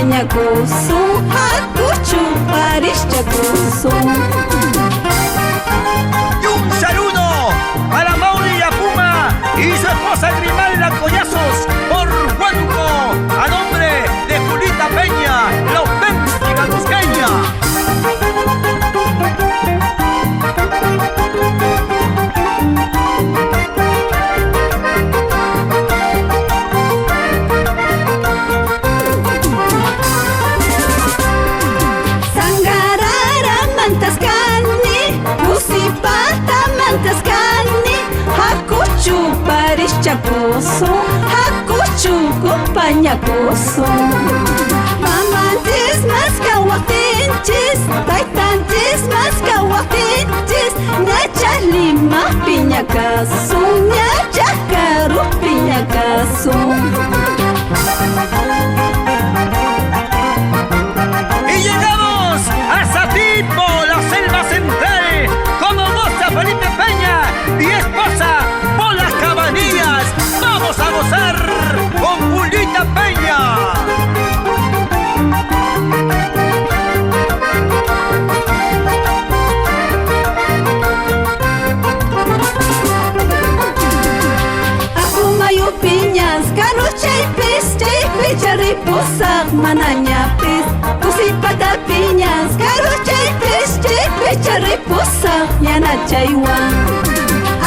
pañacusun, hakuchu parischacusun. Y un saludo para Mauri Puma y su esposa Grimalda Collazos por Huánuco, a nombre de Julita Peña, la auténtica cusqueña. Sangarara mantascani, Usipata mantascani, hakuchu parischacusun, hakuchu pañacusun. Mamantis mascawaqtinchis, taytantis mascawaqtinchis, ñachaq lima piñacasun, ñachaq karu piñacasun. Y llegamos a Satipo, la selva central, como moza Felipe Peña y esposa Polas Cabanillas. Vamos a gozar con Julita Peña. Akumayu piñas, karuchay piste, picharipusaq manañapis. Usipata piñas, karuchay piste, picharipusaq yanachaywan.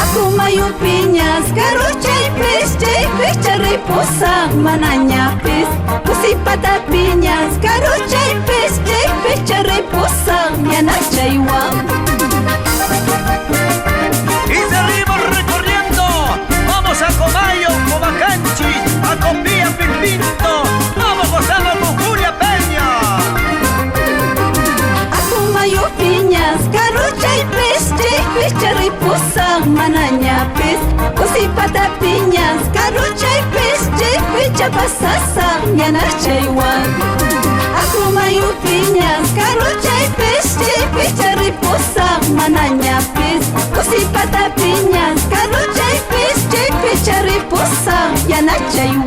Akumayu piñas, karuchay piste, picharipusaq manañapis. Usipata piñas, karuchay piste, picharipusaq yanachaywan. Y seguimos recorriendo. Vamos a Comayo, Comacanchi, a Copía, Pilpinto. Vamos gozando con Julia Peña. Akumayu piñas, karuchay piste, picharipusaq manañapis. Usipata piñas, karuchay piste, pichapasasaq yanachaywan. Akumayu piñas, karuchay piste, picharipusaq manañapis. Usipata piñas, karuchay piste, picharipusaq yanachaywan.